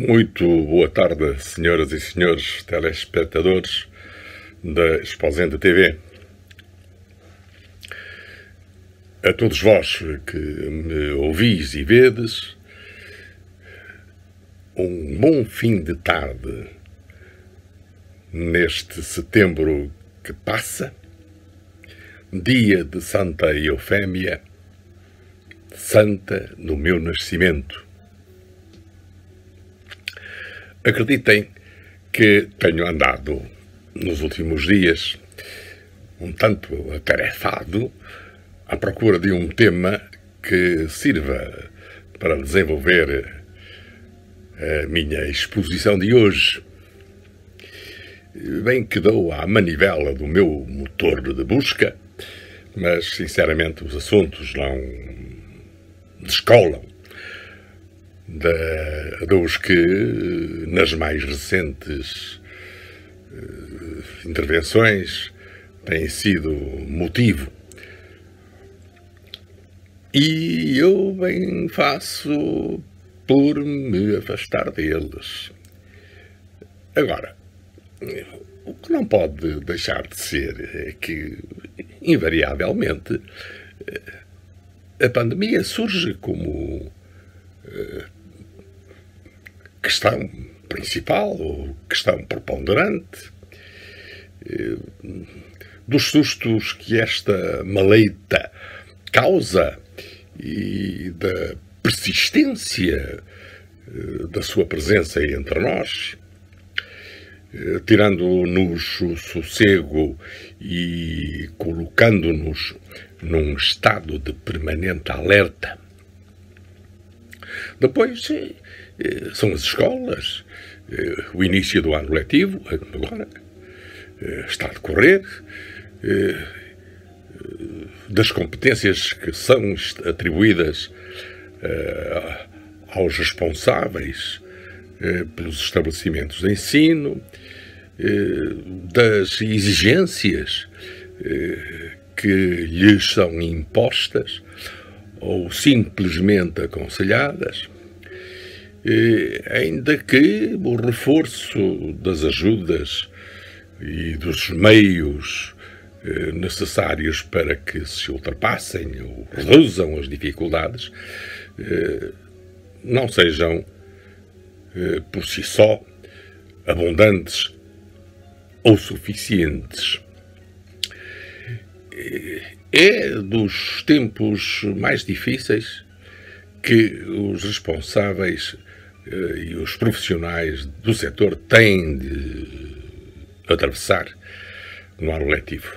Muito boa tarde, senhoras e senhores telespectadores da Exposenda TV. A todos vós que me ouvis e vedes, um bom fim de tarde neste setembro que passa, dia de Santa Eufémia, santa do meu nascimento. Acreditem que tenho andado nos últimos dias um tanto atarefado à procura de um tema que sirva para desenvolver a minha exposição de hoje. Bem que dou à manivela do meu motor de busca, mas sinceramente os assuntos não descolam dos que, nas mais recentes intervenções, têm sido motivo. E eu bem faço por me afastar deles. Agora, o que não pode deixar de ser é que, invariavelmente, a pandemia surge como questão principal ou questão preponderante dos sustos que esta maleita causa e da persistência da sua presença entre nós, tirando-nos o sossego e colocando-nos num estado de permanente alerta. Depois são as escolas, o início do ano letivo, agora está a decorrer, das competências que são atribuídas aos responsáveis pelos estabelecimentos de ensino, das exigências que lhes são impostas ou simplesmente aconselhadas, ainda que o reforço das ajudas e dos meios necessários para que se ultrapassem ou reduzam as dificuldades não sejam, por si só, abundantes ou suficientes. É dos tempos mais difíceis que os responsáveis e os profissionais do setor têm de atravessar no ano letivo.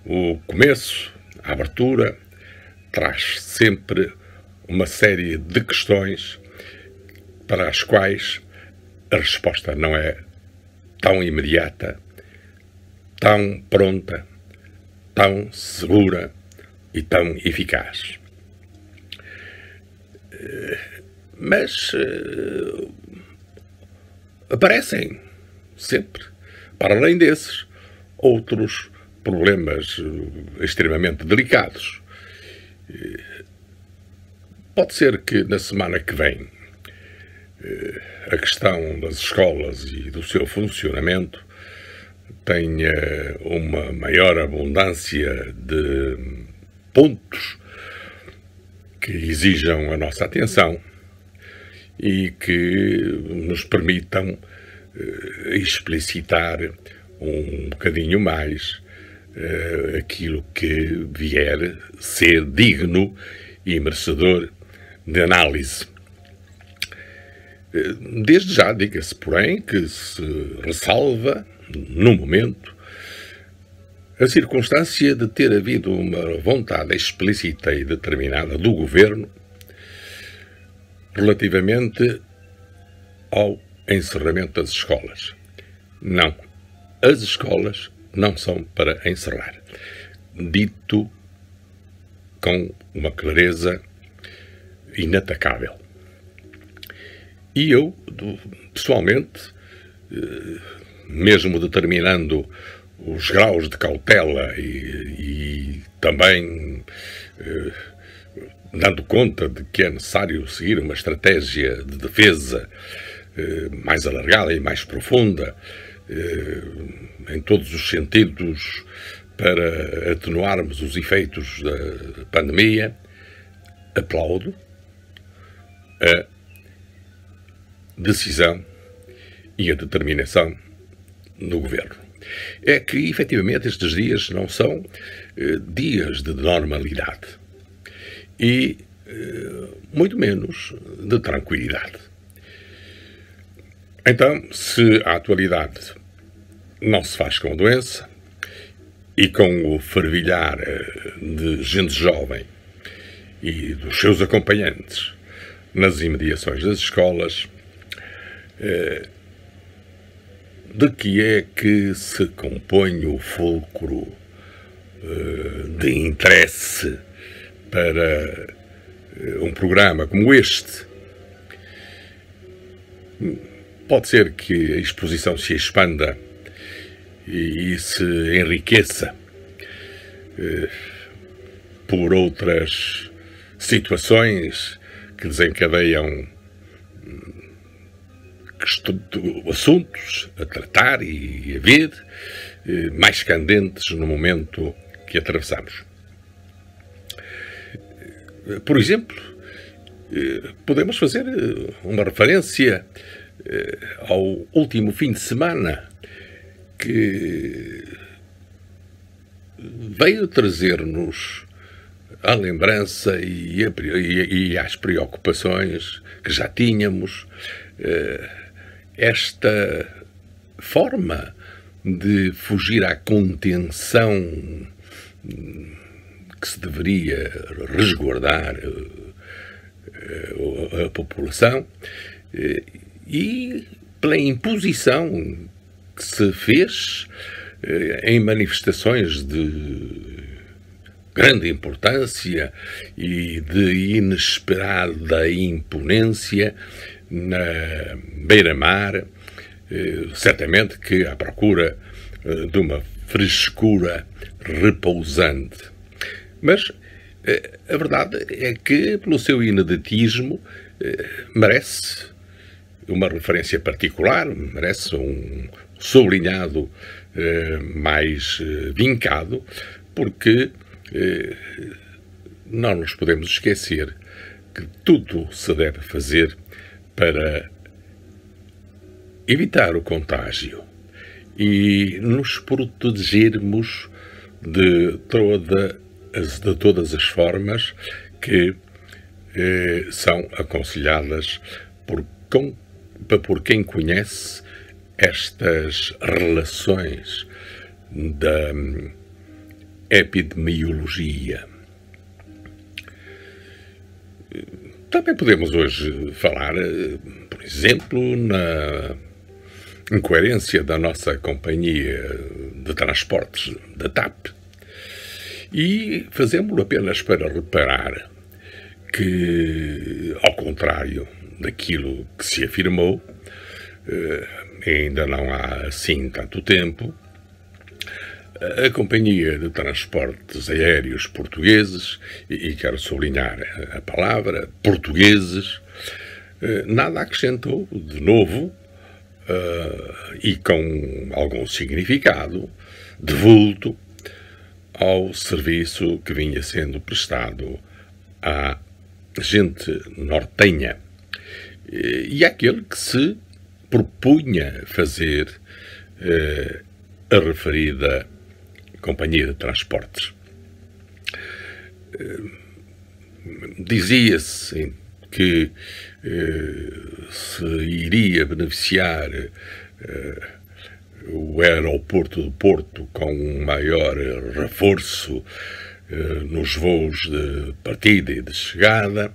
O começo, a abertura, traz sempre uma série de questões para as quais a resposta não é tão imediata, tão pronta, tão segura e tão eficaz. Mas aparecem sempre, para além desses, outros problemas extremamente delicados. Pode ser que na semana que vem a questão das escolas e do seu funcionamento tenha uma maior abundância de pontos que exijam a nossa atenção e que nos permitam explicitar um bocadinho mais aquilo que vier ser digno e merecedor de análise. Desde já, diga-se, porém, que se ressalva, no momento, a circunstância de ter havido uma vontade explícita e determinada do Governo relativamente ao encerramento das escolas. Não, as escolas não são para encerrar. Dito com uma clareza inatacável. E eu, pessoalmente, mesmo determinando os graus de cautela e também dando conta de que é necessário seguir uma estratégia de defesa mais alargada e mais profunda, em todos os sentidos, para atenuarmos os efeitos da pandemia, aplaudo a decisão e a determinação do Governo. É que, efetivamente, estes dias não são dias de normalidade e muito menos de tranquilidade. Então, se a atualidade não se faz com a doença e com o fervilhar de gente jovem e dos seus acompanhantes nas imediações das escolas, de que é que se compõe o fulcro de interesse para um programa como este? Pode ser que a exposição se expanda e se enriqueça por outras situações que desencadeiam assuntos a tratar e a ver mais candentes no momento que atravessamos. Por exemplo, podemos fazer uma referência ao último fim de semana, que veio trazer-nos à lembrança e às preocupações que já tínhamos esta forma de fugir à contenção que se deveria resguardar a população e pela imposição que se fez em manifestações de grande importância e de inesperada imponência na beira-mar, certamente que à procura de uma frescura repousante. Mas a verdade é que, pelo seu ineditismo, merece uma referência particular, merece um sublinhado mais vincado, porque não nos podemos esquecer que tudo se deve fazer para evitar o contágio e nos protegermos de todas as formas que são aconselhadas por quem conhece estas relações da epidemiologia. Também podemos hoje falar, por exemplo, na incoerência da nossa companhia de transportes, da TAP, e fazemos-lo apenas para reparar que, ao contrário daquilo que se afirmou, ainda não há assim tanto tempo, a Companhia de Transportes Aéreos Portugueses, e quero sublinhar a palavra portugueses, nada acrescentou de novo e com algum significado de vulto ao serviço que vinha sendo prestado à gente nortenha e àquele que se propunha fazer a referida Companhia de Transportes. Dizia-se que se iria beneficiar o aeroporto do Porto com um maior reforço nos voos de partida e de chegada,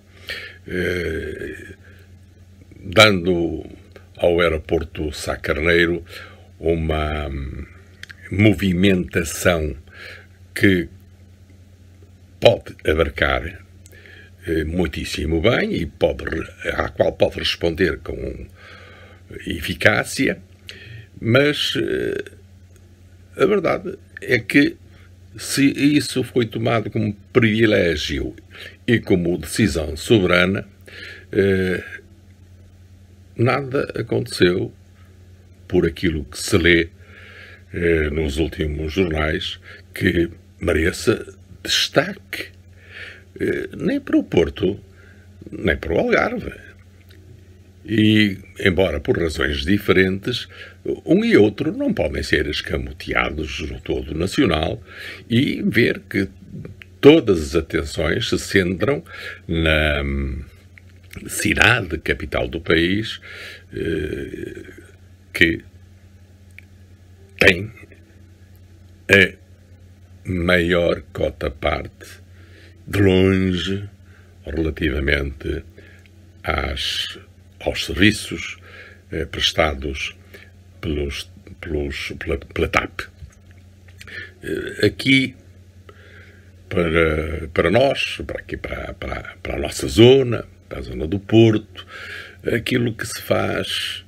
dando ao aeroporto Sá Carneiro uma movimentação que pode abarcar muitíssimo bem e à qual pode responder com eficácia, mas a verdade é que Se isso foi tomado como privilégio e como decisão soberana, nada aconteceu, por aquilo que se lê nos últimos jornais, que mereça destaque. Nem para o Porto, nem para o Algarve. E, embora por razões diferentes, um e outro não podem ser escamoteados no todo nacional e ver que todas as atenções se centram na cidade capital do país, que tem a maior cota-parte, de longe, relativamente aos serviços prestados pela TAP. Aqui, para nós, para a nossa zona, para a zona do Porto, aquilo que se faz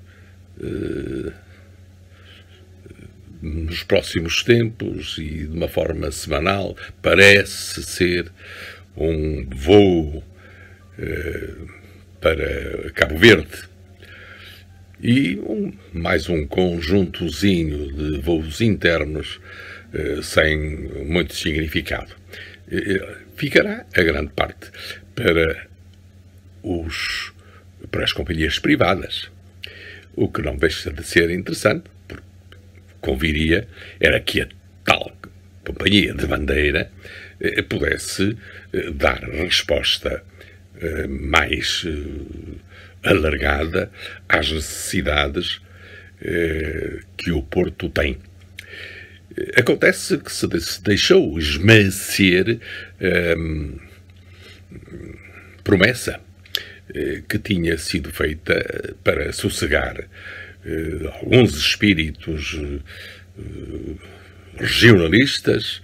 nos próximos tempos e de uma forma semanal parece ser um voo para Cabo Verde e mais um conjuntozinho de voos internos sem muito significado. Ficará a grande parte para as companhias privadas, o que não deixa de ser interessante, porque conviria era que a tal companhia de bandeira pudesse dar resposta mais alargada às necessidades que o Porto tem. Acontece que se deixou esmaecer promessa que tinha sido feita para sossegar alguns espíritos regionalistas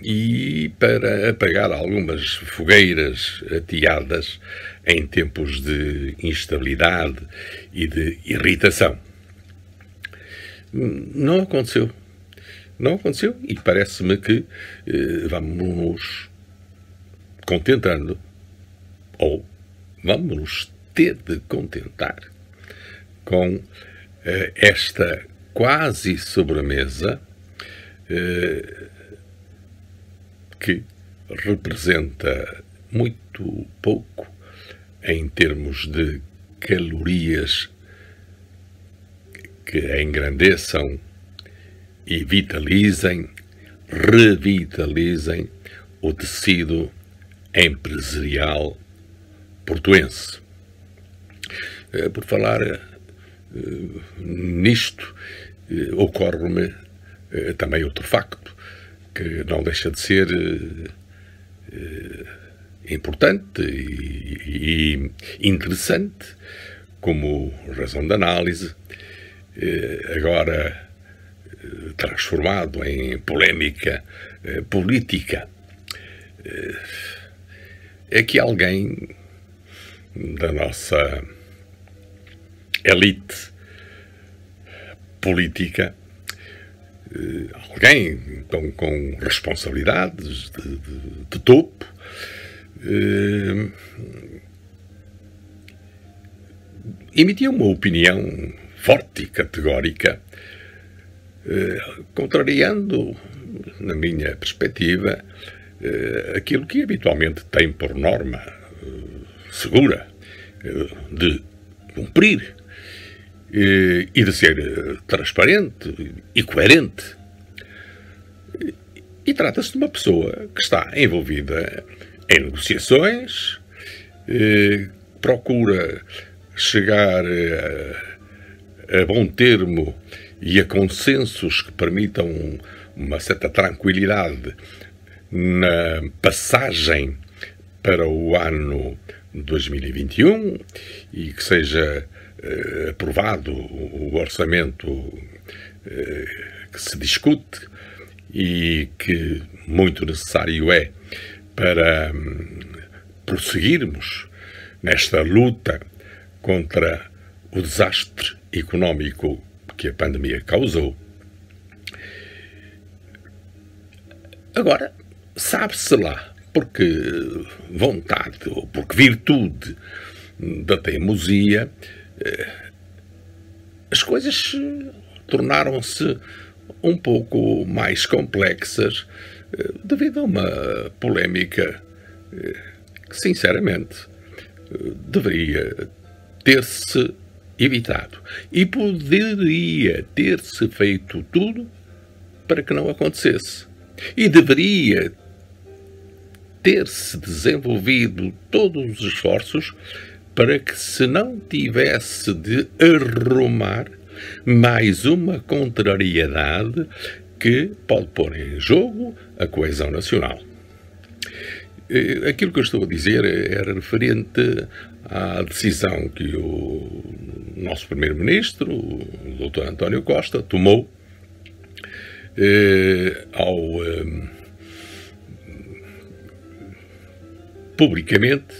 e para apagar algumas fogueiras ateadas em tempos de instabilidade e de irritação. Não aconteceu. Não aconteceu e parece-me que vamos nos contentando, ou vamos nos ter de contentar com esta quase sobremesa que representa muito pouco em termos de calorias que engrandeçam e revitalizem o tecido empresarial portuense. Por falar nisto, ocorre-me também outro facto, que não deixa de ser importante e interessante, como razão de análise, agora transformado em polémica política. É que alguém da nossa elite política, alguém com responsabilidades de topo, emitiu uma opinião forte e categórica, contrariando, na minha perspectiva, aquilo que habitualmente tem por norma segura de cumprir e de ser transparente e coerente. E trata-se de uma pessoa que está envolvida em negociações, procura chegar a bom termo e a consensos que permitam uma certa tranquilidade na passagem para o ano 2021 e que seja aprovado o orçamento que se discute e que muito necessário é para prosseguirmos nesta luta contra o desastre económico que a pandemia causou. Agora, sabe-se lá, porque vontade ou porque virtude da teimosia, as coisas tornaram-se um pouco mais complexas devido a uma polémica que, sinceramente, deveria ter-se evitado. E poderia ter-se feito tudo para que não acontecesse. E deveria ter-se desenvolvido todos os esforços para que se não tivesse de arrumar mais uma contrariedade que pode pôr em jogo a coesão nacional. Aquilo que eu estou a dizer era referente à decisão que o nosso Primeiro-Ministro, o Dr. António Costa, tomou ao publicamente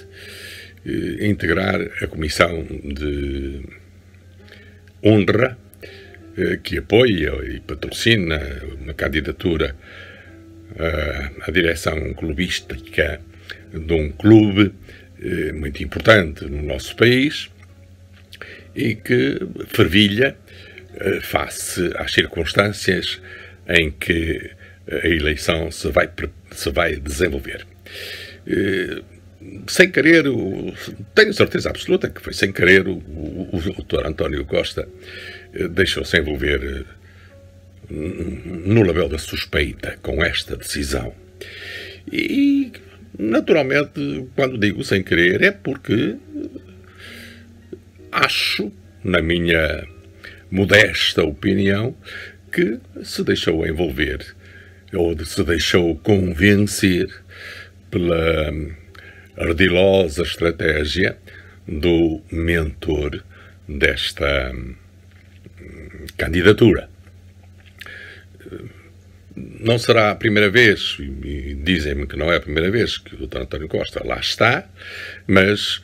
integrar a Comissão de Honra que apoia e patrocina uma candidatura à direção clubística de um clube muito importante no nosso país e que fervilha face às circunstâncias em que a eleição se vai desenvolver. Sem querer, tenho certeza absoluta que foi sem querer, o Dr. António Costa deixou-se envolver no label da suspeita com esta decisão. E, naturalmente, quando digo sem querer, é porque acho, na minha modesta opinião, que se deixou envolver ou se deixou convencer pela ardilosa estratégia do mentor desta candidatura. Não será a primeira vez, e dizem-me que não é a primeira vez que o Dr. António Costa lá está, mas,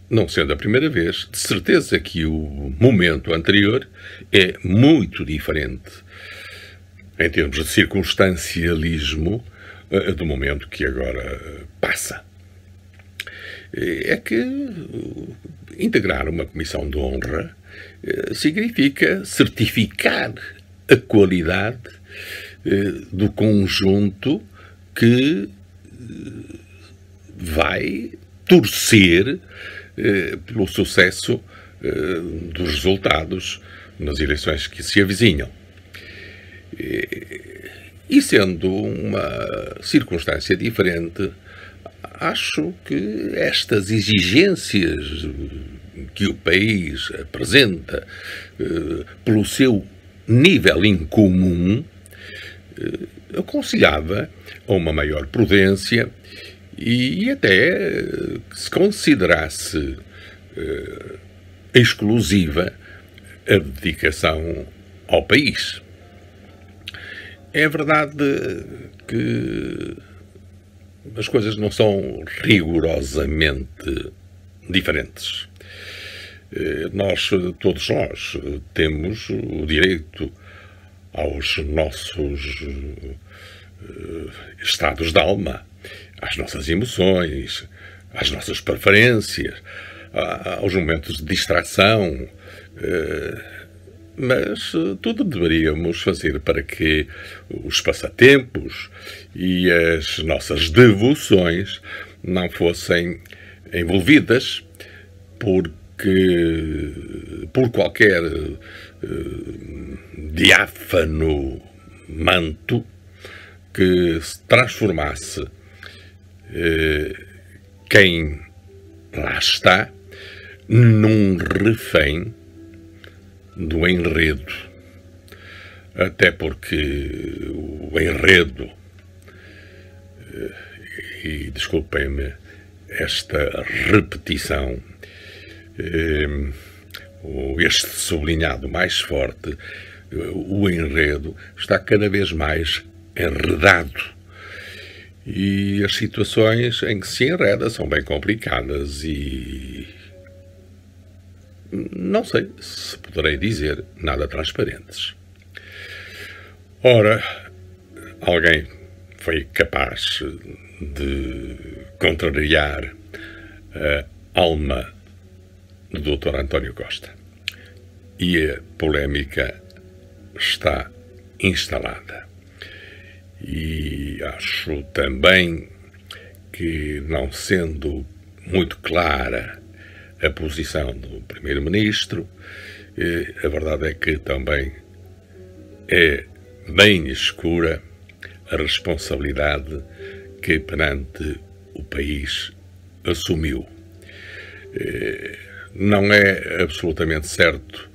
não sendo a primeira vez, de certeza que o momento anterior é muito diferente, em termos de circunstancialismo, do momento que agora passa. É que integrar uma comissão de honra significa certificar a qualidade do conjunto que vai torcer pelo sucesso dos resultados nas eleições que se avizinham. E sendo uma circunstância diferente, acho que estas exigências que o país apresenta pelo seu nível incomum aconselhava a uma maior prudência e até que se considerasse exclusiva a dedicação ao país. É verdade que as coisas não são rigorosamente diferentes. Todos nós, temos o direito aos nossos estados de alma, às nossas emoções, às nossas preferências, aos momentos de distração, mas tudo deveríamos fazer para que os passatempos e as nossas devoções não fossem envolvidas por qualquer diáfano manto que se transformasse quem lá está num refém do enredo. Até porque o enredo, e desculpem-me esta repetição, este sublinhado mais forte, o enredo está cada vez mais enredado. E as situações em que se enreda são bem complicadas e não sei se poderei dizer nada transparentes. Ora, alguém foi capaz de contrariar a alma do Dr. António Costa. E a polémica está instalada. E acho também que, não sendo muito clara a posição do Primeiro-Ministro, a verdade é que também é bem escura a responsabilidade que perante o país assumiu. Não é absolutamente certo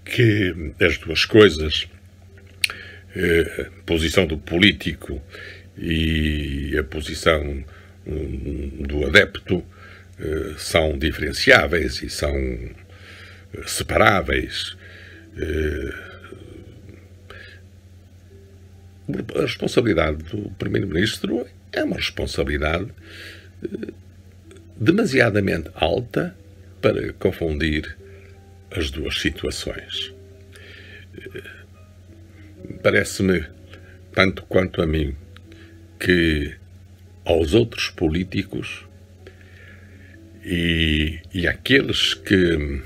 que as duas coisas, a posição do político e a posição do adepto, são diferenciáveis e são separáveis. A responsabilidade do Primeiro-Ministro é uma responsabilidade demasiadamente alta para confundir as duas situações. Parece-me, tanto quanto a mim, que aos outros políticos e àqueles que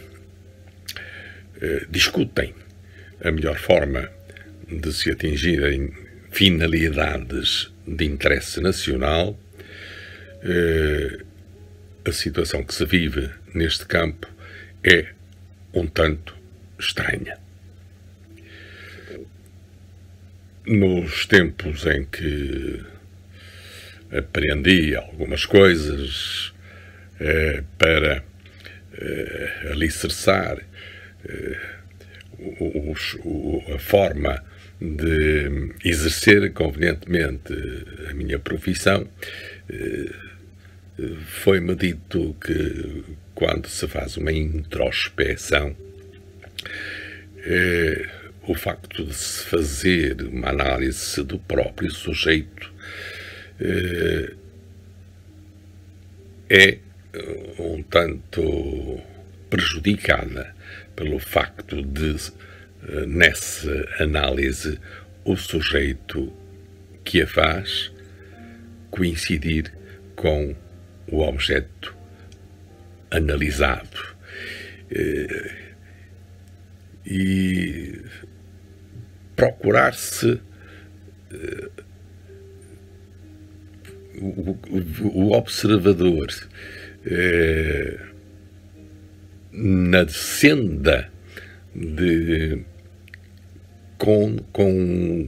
discutem a melhor forma de se atingirem finalidades de interesse nacional, a situação que se vive neste campo é um tanto estranha. Nos tempos em que aprendi algumas coisas para alicerçar a forma de exercer convenientemente a minha profissão, foi-me dito que, quando se faz uma introspeção, o facto de se fazer uma análise do próprio sujeito é um tanto prejudicada pelo facto de, nessa análise, o sujeito que a faz coincidir com o objeto analisado. E procurar-se o observador na senda de convir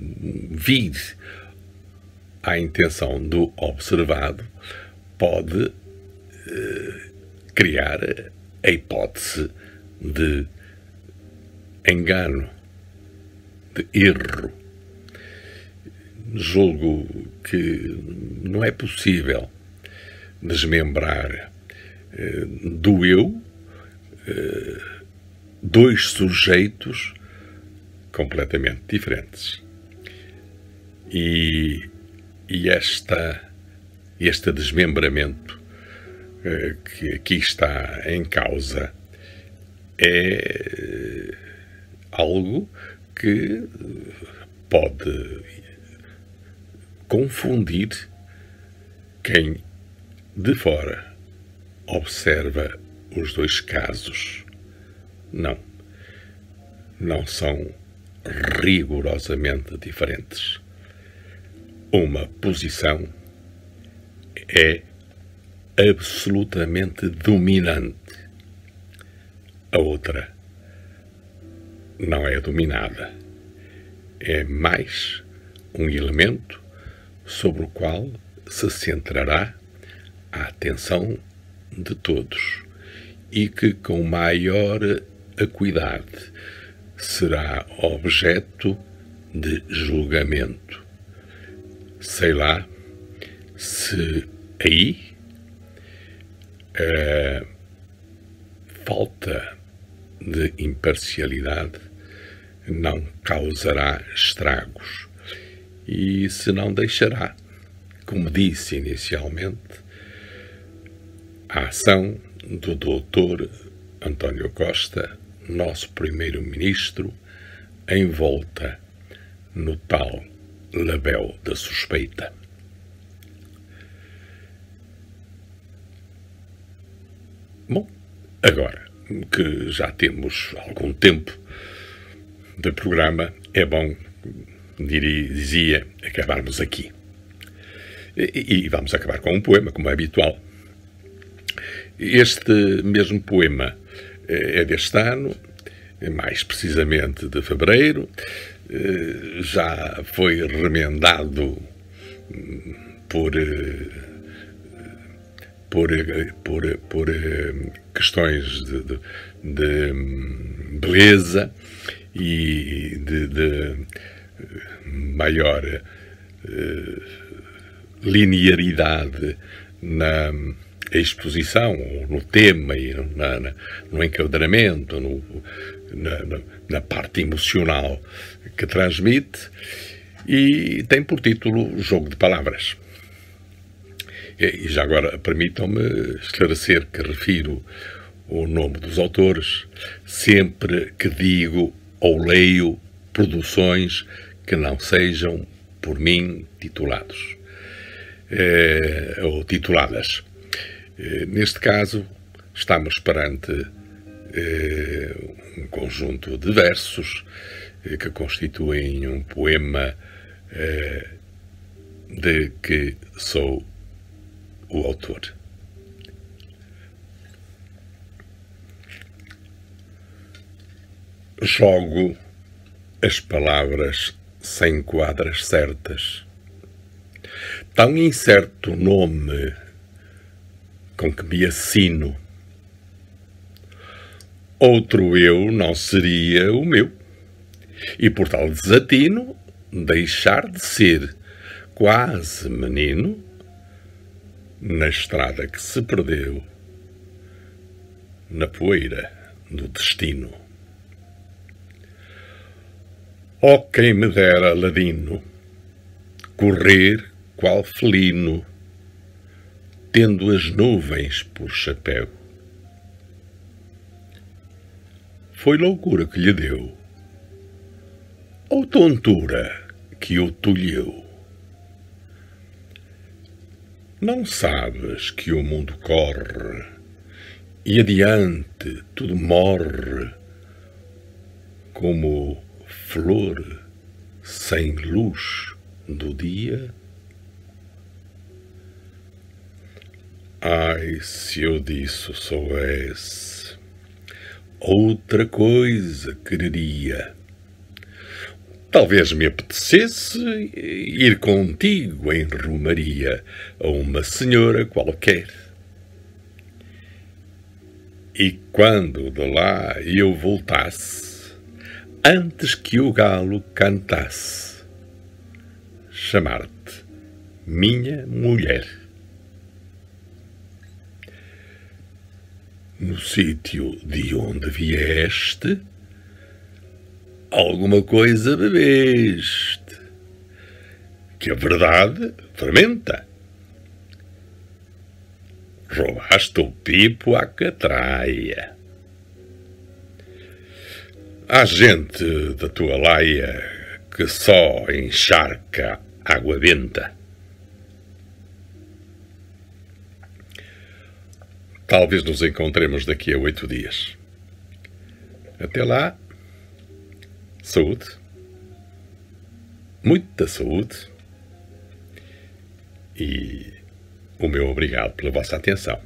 à intenção do observado pode criar a hipótese de engano, de erro. Julgo que não é possível desmembrar do eu dois sujeitos completamente diferentes. E este desmembramento que aqui está em causa é algo que pode confundir quem de fora observa os dois casos. Não são rigorosamente diferentes. Uma posição é absolutamente dominante. A outra não é dominada. É mais um elemento sobre o qual se centrará a atenção de todos e que, com maior acuidade, será objeto de julgamento. Sei lá se aí a falta de imparcialidade não causará estragos e se não deixará, como disse inicialmente, a ação do Dr. António Costa, nosso Primeiro-Ministro, envolta no tal Labéu da suspeita. Bom, agora que já temos algum tempo de programa, é bom, dizia, acabarmos aqui. E vamos acabar com um poema, como é habitual. Este mesmo poema é deste ano, mais precisamente de fevereiro, já foi remendado por questões de beleza e de maior linearidade na exposição, no tema e no enquadramento, na parte emocional que transmite, e tem por título Jogo de Palavras. E já agora permitam-me esclarecer que refiro o nome dos autores sempre que digo ou leio produções que não sejam por mim titulados ou tituladas. Neste caso, estamos perante um conjunto de versos que constituem um poema de que sou o autor. Jogo as palavras sem quadras certas. Tão incerto o nome com que me assino. Outro eu não seria o meu. E por tal desatino, deixar de ser quase menino na estrada que se perdeu na poeira do destino. Oh, quem me dera, ladino, correr qual felino, tendo as nuvens por chapéu. Foi loucura que lhe deu, ou tontura que o tolheu. Não sabes que o mundo corre e adiante tudo morre como flor sem luz do dia? Ai, se eu disso soubesse, outra coisa quereria. Talvez me apetecesse ir contigo em romaria a uma senhora qualquer. E quando de lá eu voltasse, antes que o galo cantasse, chamar-te minha mulher. No sítio de onde vieste, alguma coisa bebeste, que a verdade fermenta. Roubaste o pipo à catraia. Há gente da tua laia que só encharca água benta. Talvez nos encontremos daqui a 8 dias. Até lá, saúde, muita saúde, e o meu obrigado pela vossa atenção.